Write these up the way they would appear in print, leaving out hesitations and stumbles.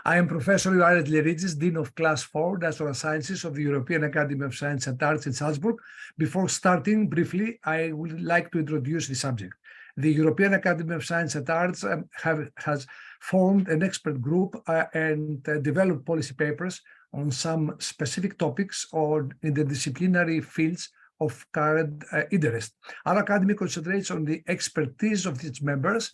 I am Professor Ioannis Liritzis, Dean of Class 4, Natural Sciences of the European Academy of Science and Arts in Salzburg. Before starting, briefly, I would like to introduce the subject. The European Academy of Science and Arts has formed an expert group and developed policy papers on some specific topics or in the disciplinary fields of current interest. Our academy concentrates on the expertise of its members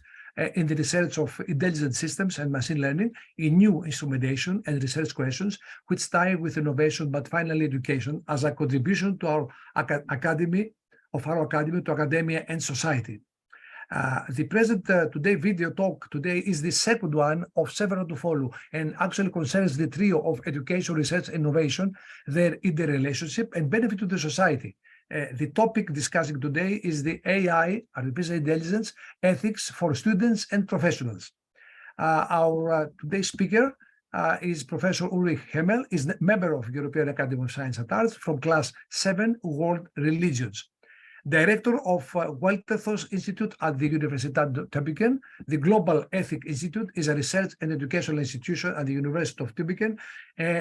in the research of intelligent systems and machine learning, in new instrumentation and research questions, which tie with innovation, but finally education as a contribution to our academy to academia and society. The present today video talk today is the second one of several to follow, and actually concerns the trio of education, research, and innovation, their interrelationship and benefit to the society. The topic discussing today is the AI, artificial intelligence, ethics for students and professionals. Our today's speaker is Professor Ulrich Hemel, is a member of European Academy of Science and Arts from Class 7 World Religions. Director of Weltethos Institute at the Universität Tübingen. The Global Ethics Institute is a research and educational institution at the University of Tübingen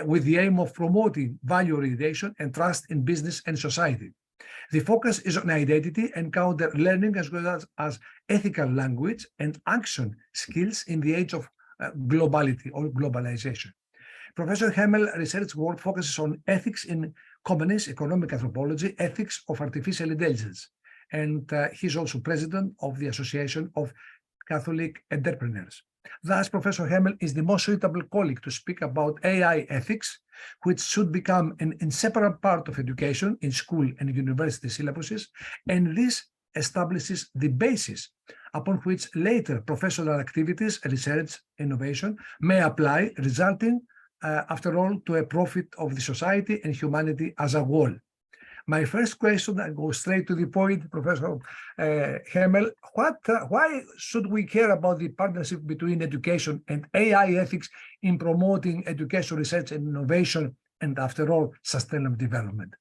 with the aim of promoting value orientation and trust in business and society. The focus is on identity and counter learning as well as ethical language and action skills in the age of globality or globalization. Professor Hemel research work focuses on ethics in communist economic anthropology, ethics of artificial intelligence, and he's also president of the Association of Catholic Entrepreneurs. Thus, Professor Hemel is the most suitable colleague to speak about AI ethics, which should become an inseparable part of education in school and university syllabuses, and this establishes the basis upon which later professional activities, research, innovation may apply, resulting after all, to a profit of the society and humanity as a whole. My first question, I go straight to the point, Professor Hemel, why should we care about the partnership between education and AI ethics in promoting education, research, and innovation, and after all, sustainable development?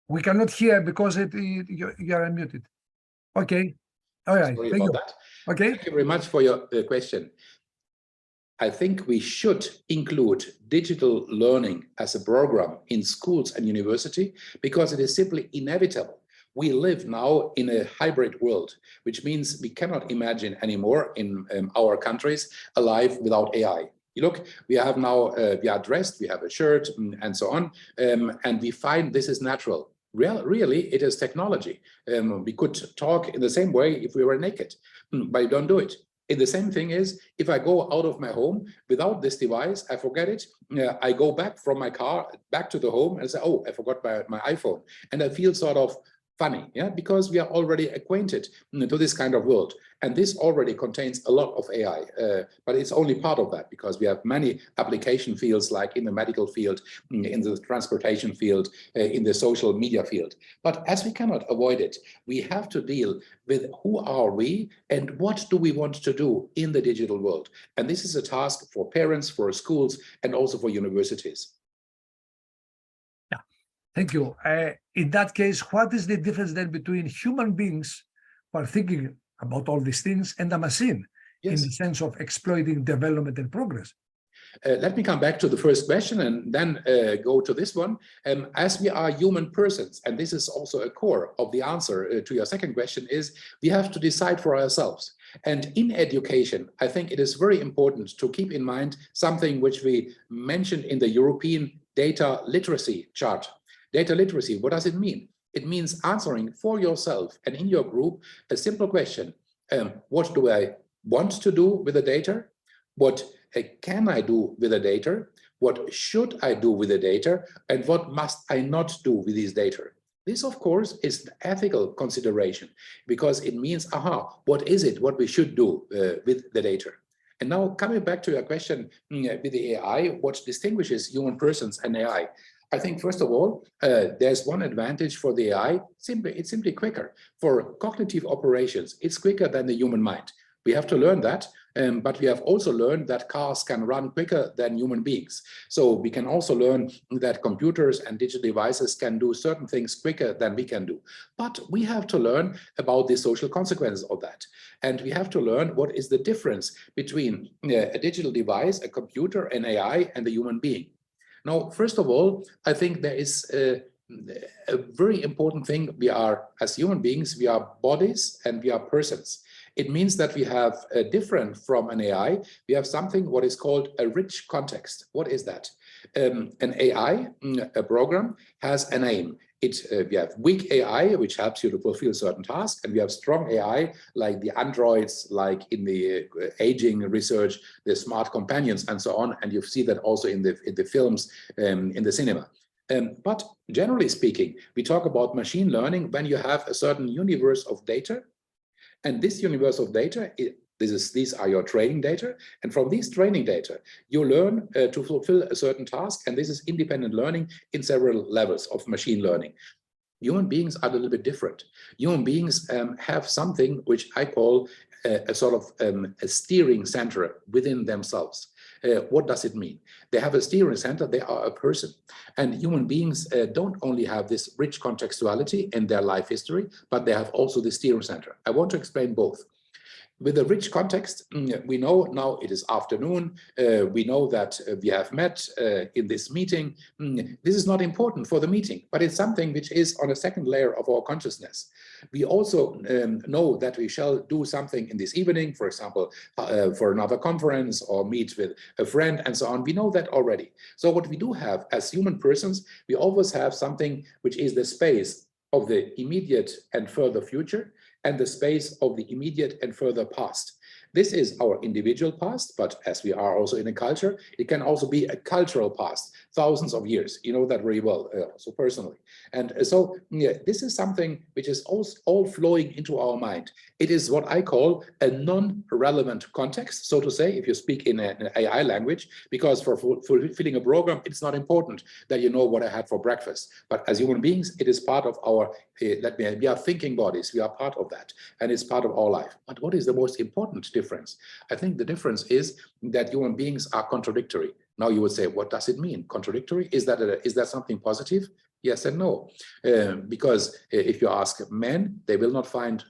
We cannot hear because you are unmuted. Okay. All right. Sorry about that. Okay. Thank you very much for your question. I think we should include digital learning as a program in schools and university because it is simply inevitable. We live now in a hybrid world, which means we cannot imagine anymore in our countries a life without AI. You look, we have now, we are dressed, we have a shirt and so on, and we find this is natural. Really, it is technology. We could talk in the same way if we were naked, but you don't do it. And the same thing is, if I go out of my home without this device, I forget it. I go back from my car, back to the home and say, oh, I forgot my iPhone. And I feel sort of funny, yeah, because we are already acquainted to this kind of world. And this already contains a lot of AI, but it's only part of that because we have many application fields like in the medical field, in the transportation field, in the social media field. But as we cannot avoid it, we have to deal with who are we and what do we want to do in the digital world. And this is a task for parents, for schools, and also for universities. Thank you. In that case, what is the difference then between human beings who are thinking about all these things and a machine, in the sense of exploiting development and progress? Let me come back to the first question and then go to this one. As we are human persons, and this is also a core of the answer to your second question, is we have to decide for ourselves. And in education, I think it is very important to keep in mind something which we mentioned in the European data literacy chart. Data literacy, what does it mean? It means answering for yourself and in your group a simple question. What do I want to do with the data? What can I do with the data? What should I do with the data? And what must I not do with these data? This, of course, is an ethical consideration because it means, what is it, what we should do with the data? And now coming back to your question with the AI, what distinguishes human persons and AI? I think, first of all, there's one advantage for the AI. It's simply quicker. For cognitive operations, it's quicker than the human mind. We have to learn that. But we have also learned that cars can run quicker than human beings. So we can also learn that computers and digital devices can do certain things quicker than we can do. But we have to learn about the social consequences of that. And we have to learn what is the difference between a digital device, a computer, an AI, and the human being. Now, first of all, I think there is a very important thing. We are, as human beings, we are bodies and we are persons. It means that we have, different from an AI, we have something what is called a rich context. What is that? An AI, a program, has an aim. We have weak AI, which helps you to fulfill certain tasks, and we have strong AI, like the androids, like in the aging research, the smart companions, and so on. And you see that also in the films, in the cinema. But generally speaking, we talk about machine learning when you have a certain universe of data. And this universe of data, these are your training data. And from these training data, you learn to fulfill a certain task. And this is independent learning in several levels of machine learning. Human beings are a little bit different. Human beings have something which I call a sort of a steering center within themselves. What does it mean? They have a steering center, they are a person. And human beings don't only have this rich contextuality in their life history, but they have also the steering center. I want to explain both. With a rich context, we know now it is afternoon. We know that we have met in this meeting. This is not important for the meeting, but it's something which is on a second layer of our consciousness. We also know that we shall do something in this evening, for example, for another conference or meet with a friend and so on. We know that already. So what we do have as human persons, we always have something which is the space of the immediate and further future, and the space of the immediate and further past. This is our individual past, but as we are also in a culture, it can also be a cultural past, thousands of years. You know that very well, also personally. And so this is something which is all flowing into our mind. It is what I call a non-relevant context, so to say, if you speak in an AI language, because for fulfilling a program, it's not important that you know what I had for breakfast. But as human beings, it is part of our, we are thinking bodies, we are part of that, and it's part of our life. But what is the most important difference? I think the difference is that human beings are contradictory. Now you would say, what does it mean? Contradictory? Is that something positive? Yes and no, because if you ask men, they will not find,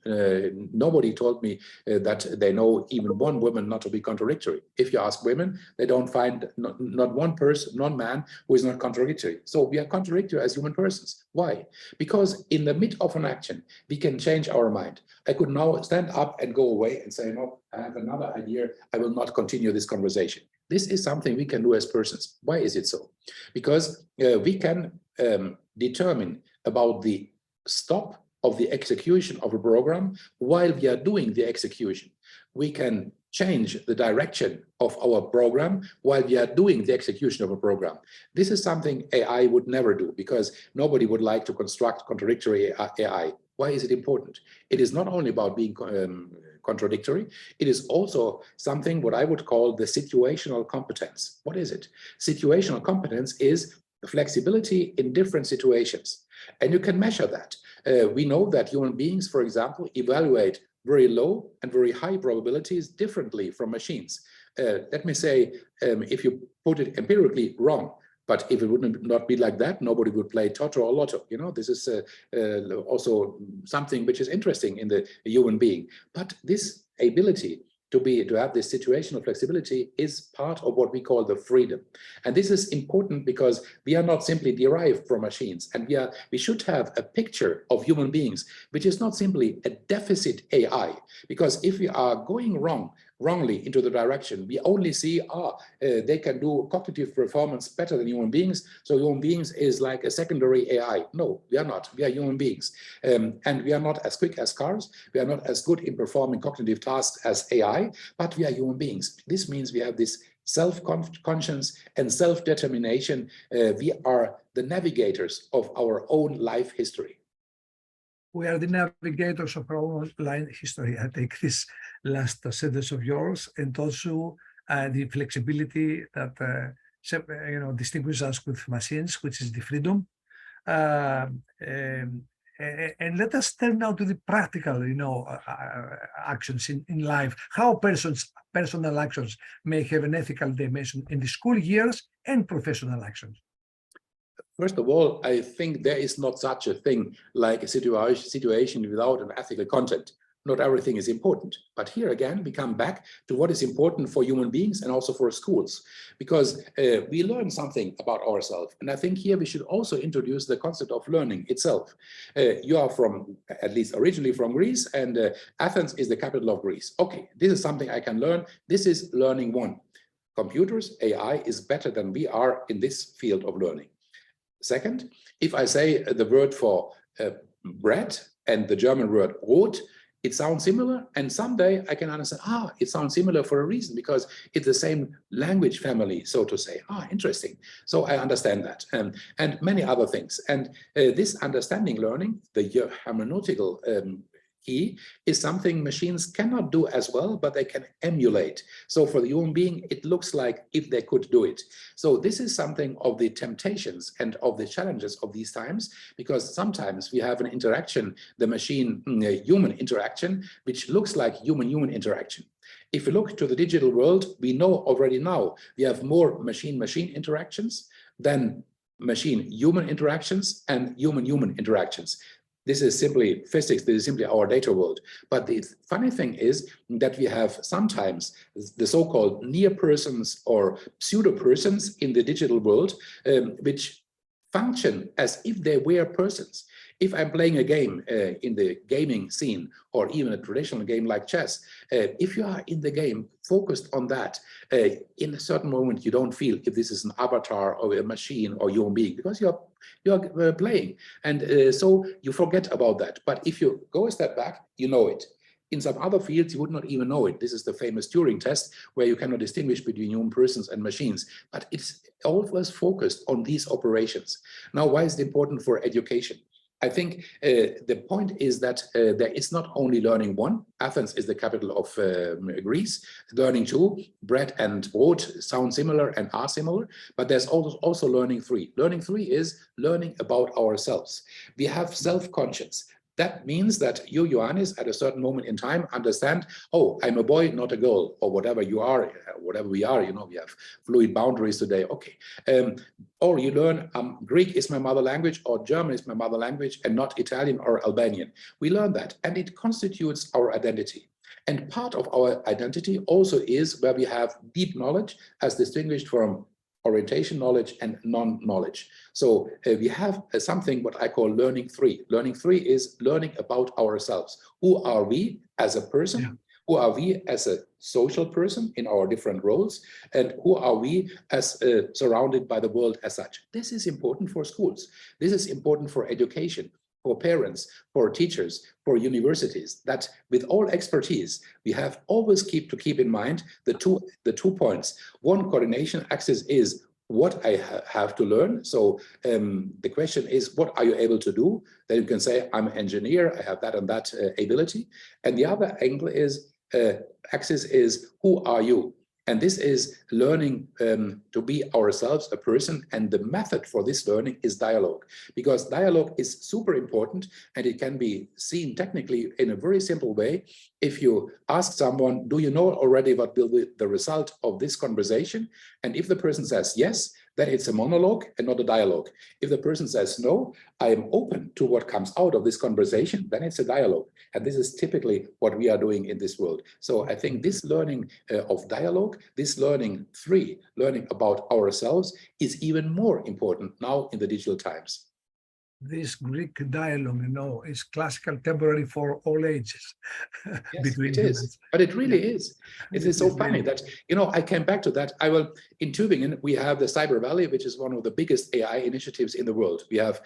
nobody told me that they know even one woman not to be contradictory. If you ask women, they don't find not one person, non man who is not contradictory. So we are contradictory as human persons. Why? Because in the mid of an action, we can change our mind. I could now stand up and go away and say, no, I have another idea. I will not continue this conversation. This is something we can do as persons. Why is it so? Because we can determine about the stop of the execution of a program while we are doing the execution. We can change the direction of our program while we are doing the execution of a program. This is something AI would never do, because nobody would like to construct contradictory AI. Why is it important? It is not only about being contradictory, it is also something what I would call the situational competence. What is it? Situational competence is the flexibility in different situations. And you can measure that. We know that human beings, for example, evaluate very low and very high probabilities differently from machines. Let me say, if you put it empirically, wrong. But if it would not be like that, nobody would play Toto or Lotto. You know, this is also something which is interesting in the human being. But this ability to have this situational flexibility is part of what we call the freedom. And this is important because we are not simply derived from machines, and we should have a picture of human beings, which is not simply a deficit AI. Because if we are going wrongly into the direction, we only see, they can do cognitive performance better than human beings, so human beings is like a secondary AI. No, we are not. We are human beings. And we are not as quick as cars. We are not as good in performing cognitive tasks as AI, but we are human beings. This means we have this self-conscience and self-determination. We are the navigators of our own life history. We are the navigators of our own life history. I take this last sentence of yours, and also the flexibility that distinguishes us with machines, which is the freedom. And let us turn now to the practical, actions in life. How personal actions may have an ethical dimension in the school years and professional actions. First of all, I think there is not such a thing like a situation without an ethical content. Not everything is important. But here again, we come back to what is important for human beings and also for schools, because we learn something about ourselves. And I think here we should also introduce the concept of learning itself. You are from, at least originally from Greece, and Athens is the capital of Greece. Okay, this is something I can learn. This is learning one. Computers, AI is better than we are in this field of learning. Second, if I say the word for bread and the German word Brot, it sounds similar, and someday I can understand, it sounds similar for a reason, because it's the same language family, so to say. Interesting. So I understand that, and many other things. And this understanding learning, the hermeneutical key, is something machines cannot do as well, but they can emulate. So for the human being, it looks like if they could do it. So this is something of the temptations and of the challenges of these times, because sometimes we have an interaction, the machine-human interaction, which looks like human-human interaction. If we look to the digital world, we know already now we have more machine-machine interactions than machine-human interactions and human-human interactions. This is simply physics, this is simply our data world. But the funny thing is that we have sometimes the so-called near persons or pseudo persons in the digital world, which function as if they were persons. If I'm playing a game in the gaming scene, or even a traditional game like chess, if you are in the game focused on that, in a certain moment you don't feel if this is an avatar or a machine or human being, because you're playing, and so you forget about that. But if you go a step back, you know it. In some other fields, you would not even know it. This is the famous Turing test, where you cannot distinguish between human persons and machines, but it's always focused on these operations. Now, why is it important for education? I think the point is that there is not only learning one. Athens is the capital of Greece. Learning two, bread and brot sound similar and are similar, but there's also learning three. Learning three is learning about ourselves. We have self-conscious. That means that you, Ioannis, at a certain moment in time understand, I'm a boy, not a girl, or whatever you are, whatever we are, we have fluid boundaries today, okay. Or you learn Greek is my mother language, or German is my mother language, and not Italian or Albanian. We learn that, and it constitutes our identity. And part of our identity also is where we have deep knowledge, as distinguished from orientation knowledge and non-knowledge. So we have something what I call learning three. Learning three is learning about ourselves. Who are we as a person? Yeah. Who are we as a social person in our different roles? And who are we as surrounded by the world as such? This is important for schools. This is important for education, for parents, for teachers, for universities, that with all expertise, we have always keep in mind the two points. One coordination axis is what I have to learn. So the question is, what are you able to do? Then you can say, I'm an engineer, I have that and that ability. And the other angle is, axis is, who are you? And this is learning to be ourselves, a person, and the method for this learning is dialogue, because dialogue is super important, and it can be seen technically in a very simple way. If you ask someone, do you know already what will be the result of this conversation? And if the person says yes, then it's a monologue and not a dialogue. If the person says no, I am open to what comes out of this conversation, then it's a dialogue. And this is typically what we are doing in this world. So I think this learning of dialogue, this learning three, learning about ourselves, is even more important now in the digital times. This Greek dialogue, is classical temporary for all ages. Yes, it is, but it really is. It is so funny that, I came back to that. In Tübingen, we have the Cyber Valley, which is one of the biggest AI initiatives in the world. We have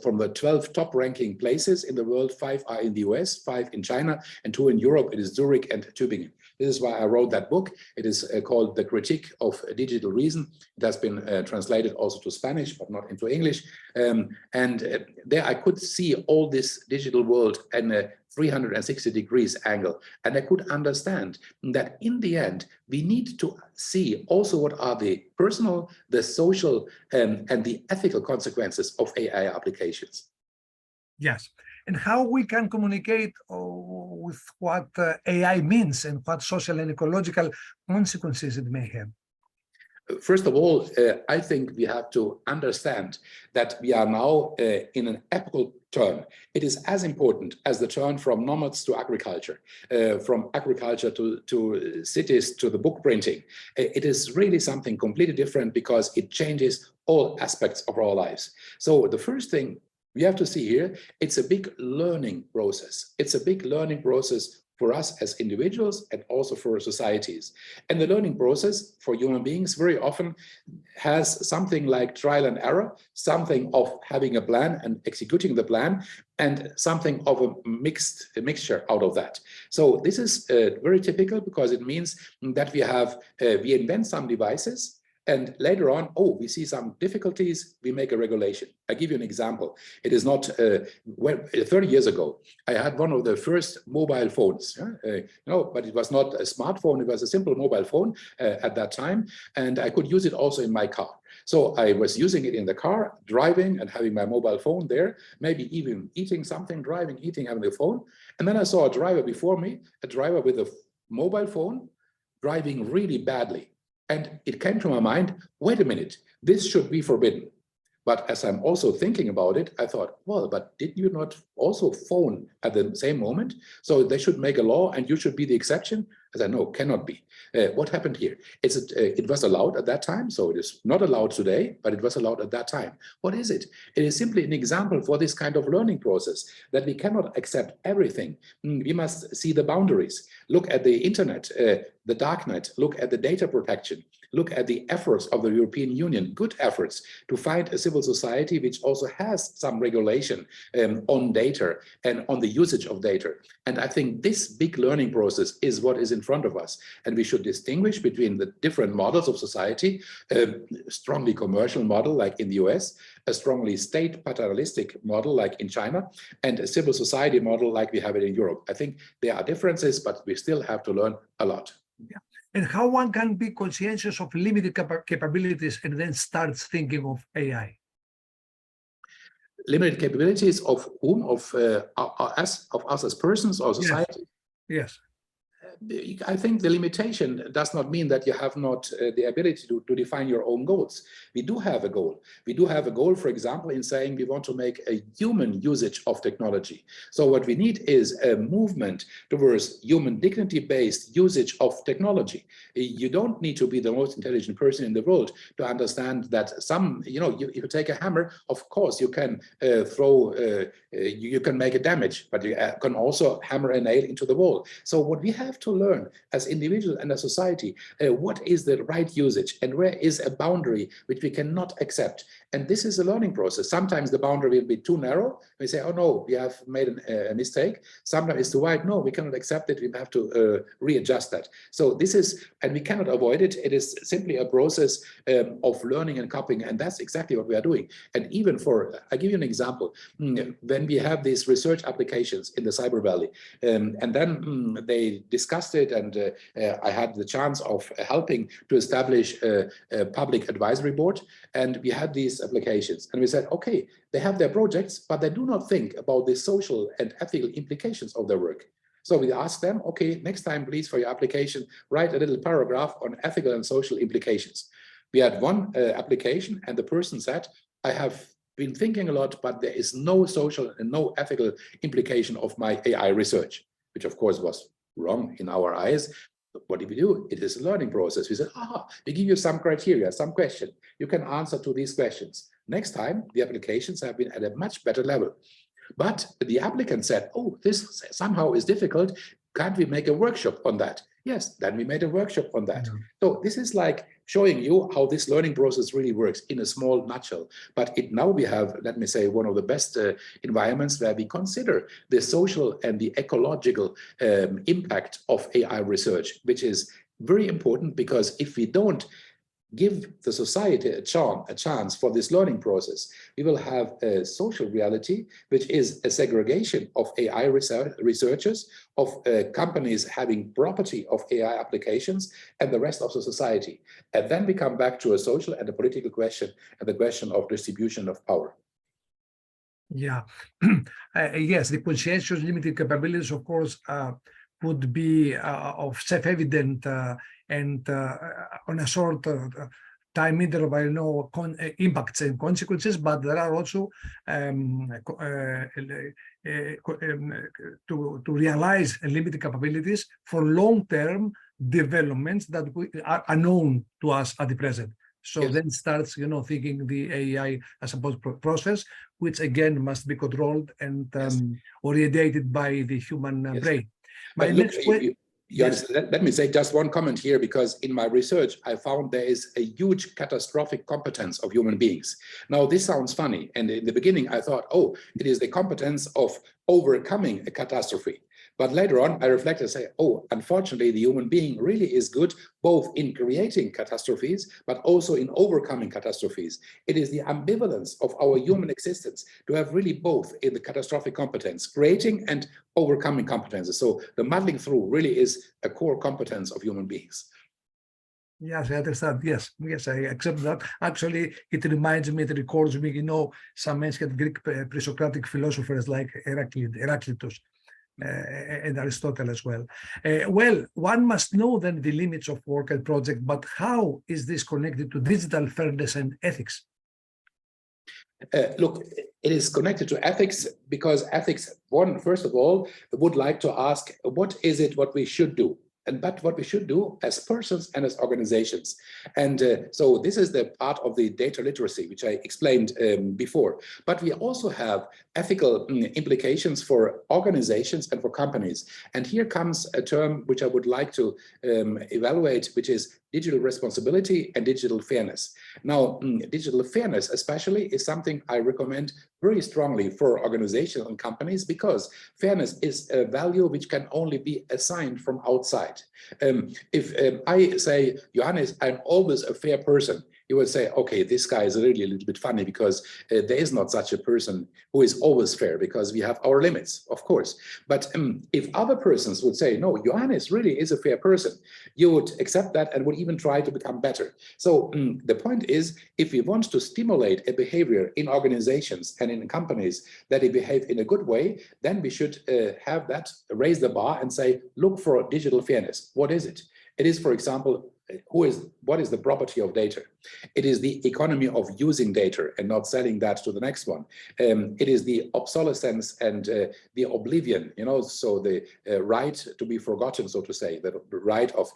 from the 12 top ranking places in the world, 5 are in the US, 5 in China, and 2 in Europe. It is Zurich and Tübingen. This is why I wrote that book. It is called The Critique of Digital Reason. It has been translated also to Spanish, but not into English. And there I could see all this digital world in a 360 degrees angle. And I could understand that in the end, we need to see also what are the personal, the social, and the ethical consequences of AI applications. Yes. And how we can communicate with what AI means and what social and ecological consequences it may have. First of all, I think we have to understand that we are now in an epochal turn. It is as important as the turn from nomads to agriculture, from agriculture to cities to the book printing. It is really something completely different because it changes all aspects of our lives. So the first thing we have to see here, it's a big learning process. It's a big learning process for us as individuals and also for societies. And the learning process for human beings very often has something like trial and error, something of having a plan and executing the plan, and something of a mixture out of that. So this is very typical because it means that we invent some devices, and later on, we see some difficulties, we make a regulation. I give you an example. It is not, 30 years ago, I had one of the first mobile phones, but it was not a smartphone, it was a simple mobile phone at that time, and I could use it also in my car. So I was using it in the car, driving and having my mobile phone there, maybe even eating something, driving, eating, having the phone. And then I saw a driver before me, a driver with a mobile phone, driving really badly. And it came to my mind, wait a minute, this should be forbidden. But as I'm also thinking about it, I thought, well, but did you not also phone at the same moment? So they should make a law and you should be the exception? I said, no, cannot be. What happened here? It was allowed at that time, so it is not allowed today, but it was allowed at that time. What is it? It is simply an example for this kind of learning process, that we cannot accept everything. We must see the boundaries. Look at the internet, the darknet, look at the data protection, look at the efforts of the European Union, good efforts to find a civil society which also has some regulation on data and on the usage of data. And I think this big learning process is what is in front of us. And we should distinguish between the different models of society, a strongly commercial model like in the US, a strongly state paternalistic model like in China, and a civil society model like we have it in Europe. I think there are differences, but we still have to learn a lot. Yeah. And how one can be conscientious of limited capabilities and then starts thinking of AI? Limited capabilities of whom? Of us as persons or society? Yes. I think the limitation does not mean that you have not the ability to define your own goals. We do have a goal. We do have a goal, for example, in saying we want to make a human usage of technology. So what we need is a movement towards human dignity-based usage of technology. You don't need to be the most intelligent person in the world to understand that if you take a hammer, of course you can you can make a damage, but you can also hammer a nail into the wall. So what we have to learn as individuals and as society, what is the right usage and where is a boundary which we cannot accept. And this is a learning process. Sometimes the boundary will be too narrow. We say, oh no, we have made a mistake. Sometimes it's too wide. No, we cannot accept it. We have to readjust that. So this is, and we cannot avoid it. It is simply a process of learning and copying. And that's exactly what we are doing. And even I give you an example. When we have these research applications in the Cyber Valley, and then they discussed it, and I had the chance of helping to establish a public advisory board, and we had these applications, and we said, okay, they have their projects, but they do not think about the social and ethical implications of their work. So we asked them, okay, next time, please, for your application, write a little paragraph on ethical and social implications. We had one application, and the person said, I have been thinking a lot, but there is no social and no ethical implication of my AI research, which of course was wrong in our eyes. But what do we do? It is a learning process. We said, we give you some criteria, some question. You can answer to these questions. Next time, the applications have been at a much better level. But the applicant said, oh, this somehow is difficult. Can't we make a workshop on that? Yes, then we made a workshop on that. Yeah. So this is like showing you how this learning process really works in a small nutshell. But now we have, let me say, one of the best environments where we consider the social and the ecological impact of AI research, which is very important, because if we don't give the society a chance for this learning process, we will have a social reality, which is a segregation of AI researchers, of companies having property of AI applications, and the rest of the society. And then we come back to a social and a political question, and the question of distribution of power. Yeah. Yes, the conscientious limited capabilities, of course, would be of self-evident and on a short time interval, impacts and consequences, but there are also to realize limited capabilities for long-term developments that are unknown to us at the present. So Yes. then starts, thinking the AI as a process, which again must be controlled and orientated by the human brain. But look, Ioannis, let me say just one comment here, because in my research, I found there is a huge catastrophic competence of human beings. Now, this sounds funny. And in the beginning, I thought, oh, it is the competence of overcoming a catastrophe. But later on, I reflect and say, oh, unfortunately, the human being really is good both in creating catastrophes, but also in overcoming catastrophes. It is the ambivalence of our human existence to have really both in the catastrophic competence, creating and overcoming competences. So the muddling through really is a core competence of human beings. Yes, I understand. Yes, I accept that. Actually, it reminds me, it records me, some ancient Greek pre-Socratic philosophers like Heraclitus and Aristotle as well. Well, one must know then the limits of work and project, but how is this connected to digital fairness and ethics? Look, it is connected to ethics because ethics, first of all, would like to ask, what is it what we should do? But what we should do as persons and as organizations. And so this is the part of the data literacy, which I explained before. But we also have ethical implications for organizations and for companies. And here comes a term which I would like to evaluate, which is digital responsibility and digital fairness. Now, digital fairness especially is something I recommend very strongly for organizations and companies, because fairness is a value which can only be assigned from outside. If I say, Ioannis, I'm always a fair person, you would say, okay, this guy is really a little bit funny, because there is not such a person who is always fair, because we have our limits, of course. But if other persons would say, no, Ioannis really is a fair person, you would accept that and would even try to become better. So the point is, if we want to stimulate a behavior in organizations and in companies that they behave in a good way, then we should have that, raise the bar and say, look for digital fairness. What is it? It is, for example, what is the property of data? It is the economy of using data and not selling that to the next one. It is the obsolescence and the oblivion, so the right to be forgotten, so to say, the right of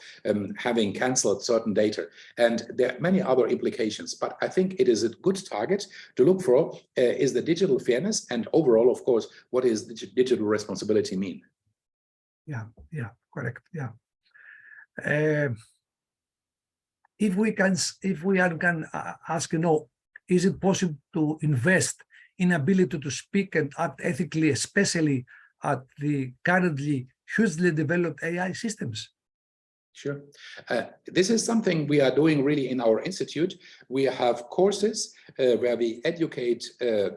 having canceled certain data. And there are many other implications, but I think it is a good target to look for is the digital fairness, and overall, of course, what is digital responsibility mean? Yeah, correct. Yeah. If we can ask, is it possible to invest in ability to speak and act ethically, especially at the currently hugely developed AI systems? Sure. This is something we are doing really in our institute. We have courses where we educate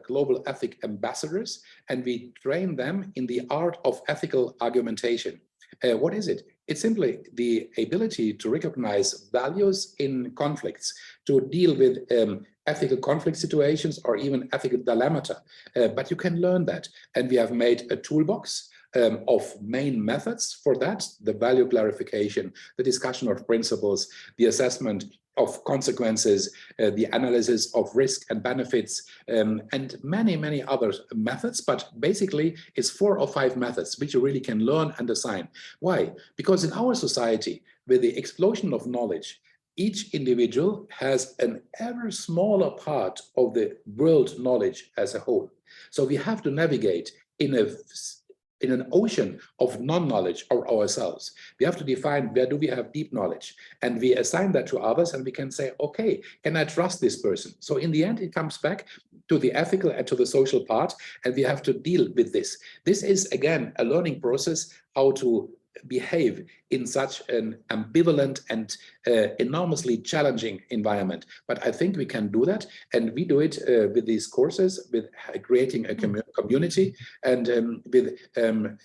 global ethic ambassadors, and we train them in the art of ethical argumentation. What is it? It's simply the ability to recognize values in conflicts, to deal with ethical conflict situations or even ethical dilemmata. But you can learn that. And we have made a toolbox of main methods for that: the value clarification, the discussion of principles, the assessment of consequences, the analysis of risk and benefits, and many, many other methods. But basically, it's 4 or 5 methods which you really can learn and assign. Why? Because in our society, with the explosion of knowledge, each individual has an ever smaller part of the world knowledge as a whole. So we have to navigate in an ocean of non-knowledge of ourselves. We have to define where do we have deep knowledge, and we assign that to others, and we can say, okay, can I trust this person? So in the end, it comes back to the ethical and to the social part, and we have to deal with this. This is, again, a learning process, how to behave in such an ambivalent and enormously challenging environment. But I think we can do that, and we do it with these courses, with creating a community, and with in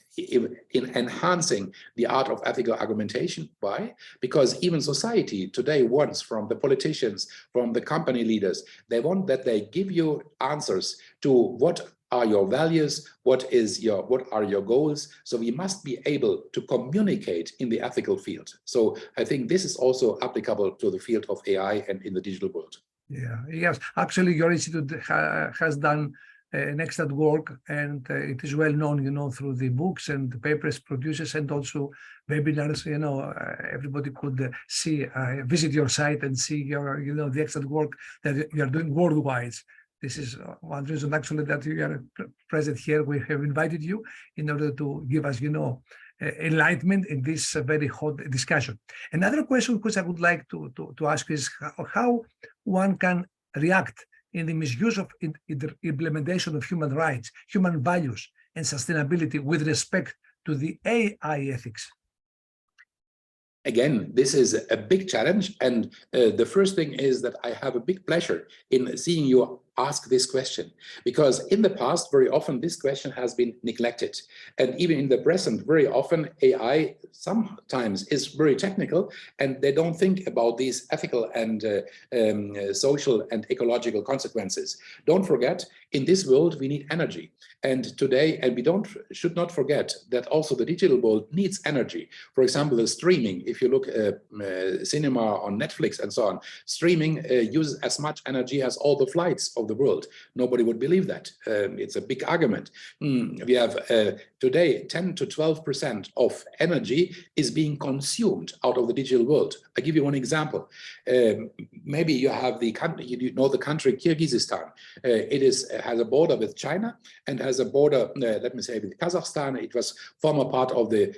enhancing the art of ethical argumentation. Why? Because even society today wants from the politicians, from the company leaders, they want that they give you answers to what are your values? What are your goals? So we must be able to communicate in the ethical field. So I think this is also applicable to the field of AI and in the digital world. Yeah, yes. Actually, your institute has done an excellent work, and it is well known, through the books and the papers produces, and also webinars. Everybody could visit your site and see your, the excellent work that you are doing worldwide. This is one reason actually that you are present here. We have invited you in order to give us, enlightenment in this very hot discussion. Another question which I would like to ask is how one can react in the misuse of implementation of human rights, human values, and sustainability with respect to the AI ethics. Again, this is a big challenge. And the first thing is that I have a big pleasure in seeing you ask this question, because in the past, very often this question has been neglected. And even in the present, very often AI sometimes is very technical, and they don't think about these ethical and social and ecological consequences. Don't forget, in this world, we need energy. And today, and we should not forget that also the digital world needs energy. For example, the streaming, if you look at cinema on Netflix and so on, streaming uses as much energy as all the flights of the world. Nobody would believe that. It's a big argument. We have today 10 to 12% of energy is being consumed out of the digital world. I give you one example. Maybe you have the country, the country Kyrgyzstan. It has a border with China and has a border, let me say, with Kazakhstan. It was former part of the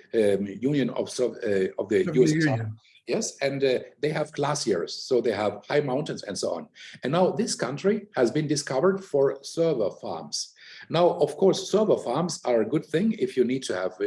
Union of the USSR. Yes, and they have glaciers, so they have high mountains and so on. And now this country has been discovered for server farms. Now, of course, server farms are a good thing if you need to have,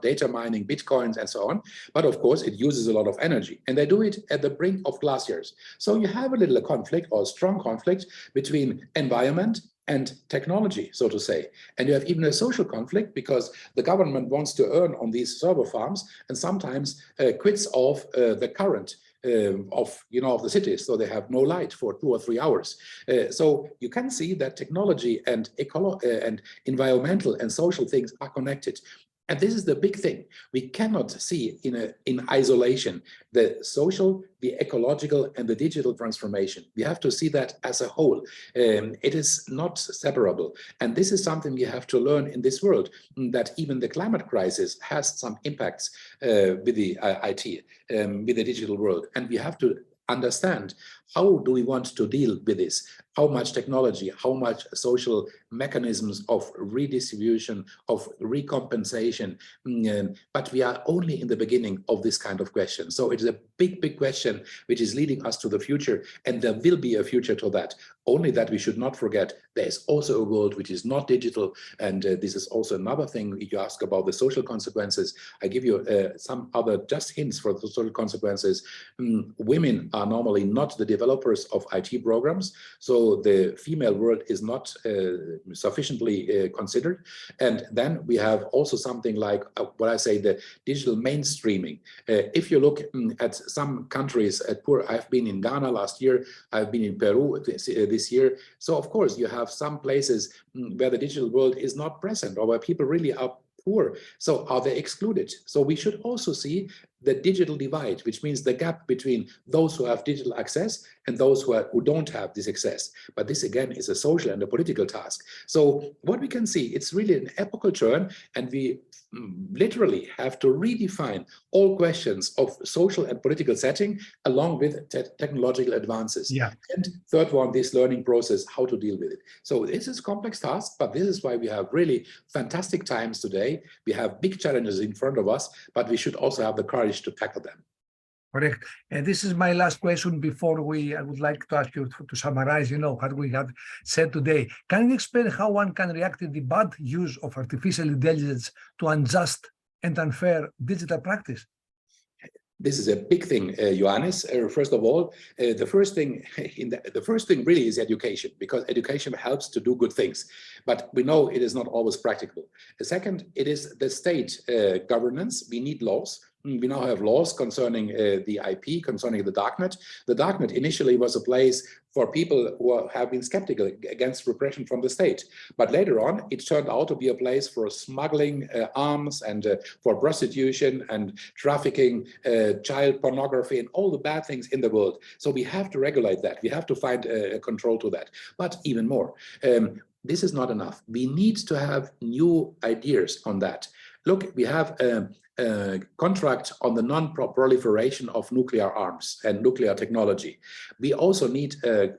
data mining, bitcoins, and so on. But of course, it uses a lot of energy, and they do it at the brink of glaciers. So you have a little conflict or strong conflict between environment and technology, so to say. And you have even a social conflict because the government wants to earn on these server farms and sometimes quits off the current of the cities, so they have no light for 2 or 3 hours. So you can see that technology and environmental and social things are connected. And this is the big thing. We cannot see in isolation the social, the ecological, and the digital transformation. We have to see that as a whole. It is not separable. And this is something we have to learn in this world, that even the climate crisis has some impacts with the IT, with the digital world. And we have to understand, how do we want to deal with this? How much technology, how much social mechanisms of redistribution, of recompensation, but we are only in the beginning of this kind of question. So it is a big, big question, which is leading us to the future, and there will be a future to that. Only that we should not forget, there is also a world which is not digital, and this is also another thing. You ask about the social consequences. I give you some other just hints for the social consequences. Women are normally not the developers of IT programs, so the female world is not sufficiently considered. And then we have also something like what I say, the digital mainstreaming. If you look at some countries, I've been in Ghana last year, I've been in Peru this year. So of course you have some places where the digital world is not present, or where people really are poor. So are they excluded? So we should also see the digital divide, which means the gap between those who have digital access and those who don't have this access. But this again is a social and a political task. So what we can see, it's really an epochal turn, and we literally have to redefine all questions of social and political setting along with technological advances. Yeah. And third one, this learning process, how to deal with it. So this is a complex task, but this is why we have really fantastic times today. We have big challenges in front of us, but we should also have the courage to tackle them. Correct. And this is my last question before I would like to ask you to summarize, what we have said today. Can you explain how one can react to the bad use of artificial intelligence to unjust and unfair digital practice? This is a big thing, Ioannis. First of all, the first thing really is education, because education helps to do good things. But we know it is not always practicable. The second, it is the state governance. We need laws. We now have laws concerning the IP, concerning the darknet. The darknet initially was a place for people who have been skeptical against repression from the state. But later on, it turned out to be a place for smuggling arms and for prostitution and trafficking, child pornography, and all the bad things in the world. So we have to regulate that. We have to find a control to that. But even more, this is not enough. We need to have new ideas on that. Look, we have a contract on the non-proliferation of nuclear arms and nuclear technology. We also need an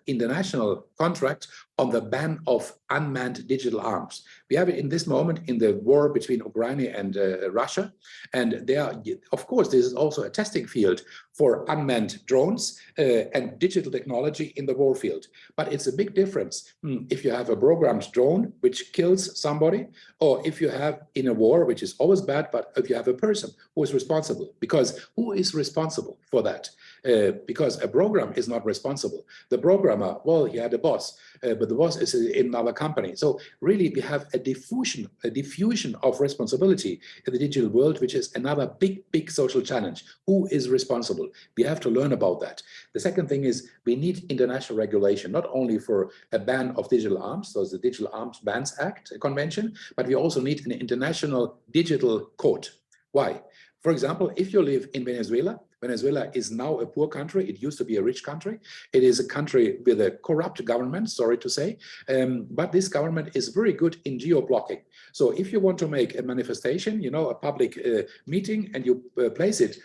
international contract on the ban of unmanned digital arms. We have it in this moment in the war between Ukraine and Russia. And there, of course, this is also a testing field for unmanned drones and digital technology in the war field. But it's a big difference if you have a programmed drone which kills somebody, or if you have in a war, which is always bad, but if you have a person who is responsible. Because who is responsible for that? Because a program is not responsible. The programmer, well, he had a boss, but the boss is in another company. So really we have a diffusion of responsibility in the digital world, which is another big social challenge. Who is responsible? We have to learn about that. The second thing is we need international regulation, not only for a ban of digital arms, so the Digital Arms Bans Act convention, but we also need an international digital court. Why? For example, if you live in Venezuela, Venezuela is now a poor country. It used to be a rich country. It is a country with a corrupt government, sorry to say, but this government is very good in geo-blocking. So if you want to make a manifestation, you know, a public meeting, and you place it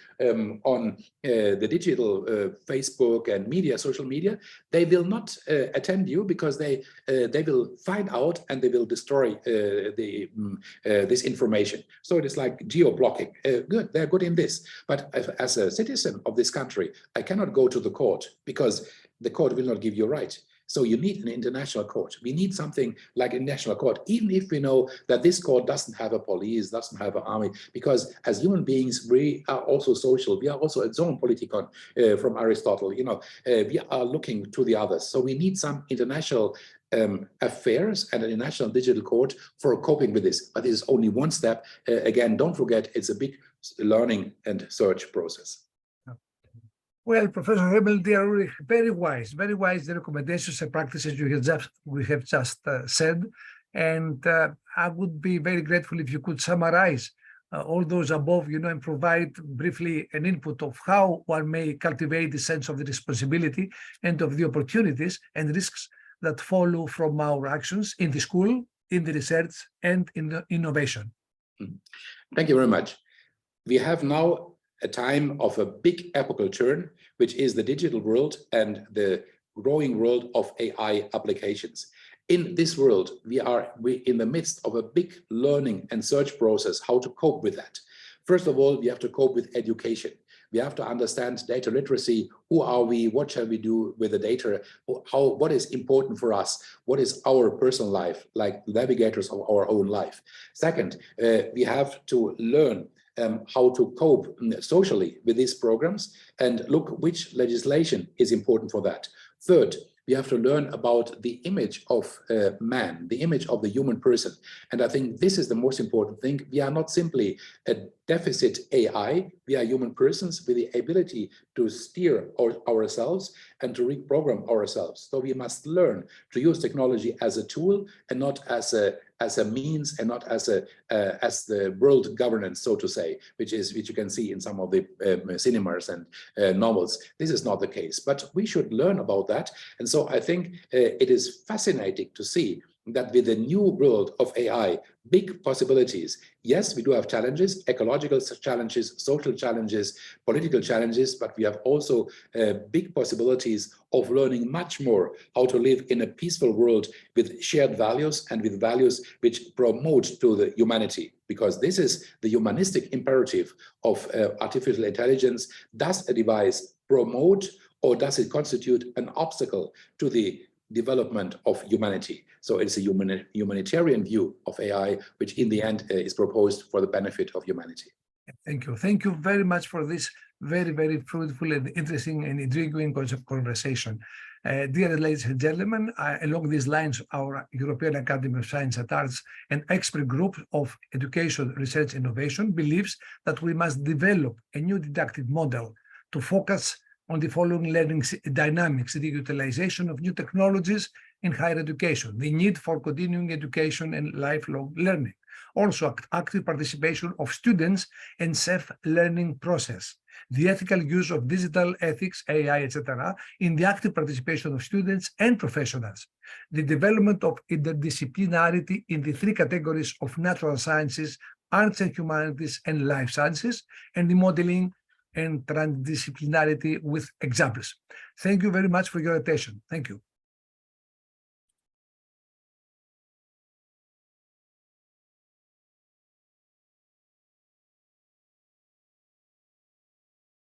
on the digital Facebook and media, social media, they will not attend you because they will find out and they will destroy this information. So it is like geo-blocking. Good, they're good in this. But as a citizen of this country, I cannot go to the court because the court will not give you a right. So you need an international court. We need something like a national court, even if we know that this court doesn't have a police, doesn't have an army, because as human beings, we are also social. We are also a zone politikon from Aristotle. You know, we are looking to the others. So we need some international affairs and an international digital court for coping with this. But this is only one step. Again, don't forget, it's a big learning and search process. Well, Professor Hemel, they are very wise the recommendations and practices we have just said. And I would be very grateful if you could summarize all those above, you know, and provide briefly an input of how one may cultivate the sense of the responsibility and of the opportunities and risks that follow from our actions in the school, in the research, and in the innovation. Thank you very much. We have now a time of a big epochal turn, which is the digital world and the growing world of AI applications. In this world, we are in the midst of a big learning and search process, how to cope with that. First of all, we have to cope with education. We have to understand data literacy. Who are we? What shall we do with the data? What is important for us? What is our personal life, like navigators of our own life? Second, we have to learn how to cope socially with these programs and look which legislation is important for that. Third, we have to learn about the image of man, the image of the human person. And I think this is the most important thing. We are not simply a deficit AI, we are human persons with the ability to steer ourselves and to reprogram ourselves. So we must learn to use technology as a tool and not as a means, and not as the world governance, so to say, which you can see in some of the cinemas and novels. This is not the case, but we should learn about that. And so I think it is fascinating to see that with the new world of AI, big possibilities. Yes, we do have challenges, ecological challenges, social challenges, political challenges, but we have also big possibilities of learning much more how to live in a peaceful world with shared values and with values which promote to the humanity, because this is the humanistic imperative of artificial intelligence. Does a device promote, or does it constitute an obstacle to the development of humanity? So it's a humanitarian view of AI, which in the end is proposed for the benefit of humanity. Thank you. Thank you very much for this very, very fruitful and interesting and intriguing conversation. Dear ladies and gentlemen, along these lines, our European Academy of Science and Arts, an expert group of education, research, innovation, believes that we must develop a new didactic model to focus on the following learning dynamics: the utilization of new technologies in higher education, the need for continuing education and lifelong learning, also active participation of students in self-learning process, the ethical use of digital ethics, AI, etc., in the active participation of students and professionals, the development of interdisciplinarity in the three categories of natural sciences, arts and humanities, and life sciences, and the modeling and transdisciplinarity with examples. Thank you very much for your attention. Thank you.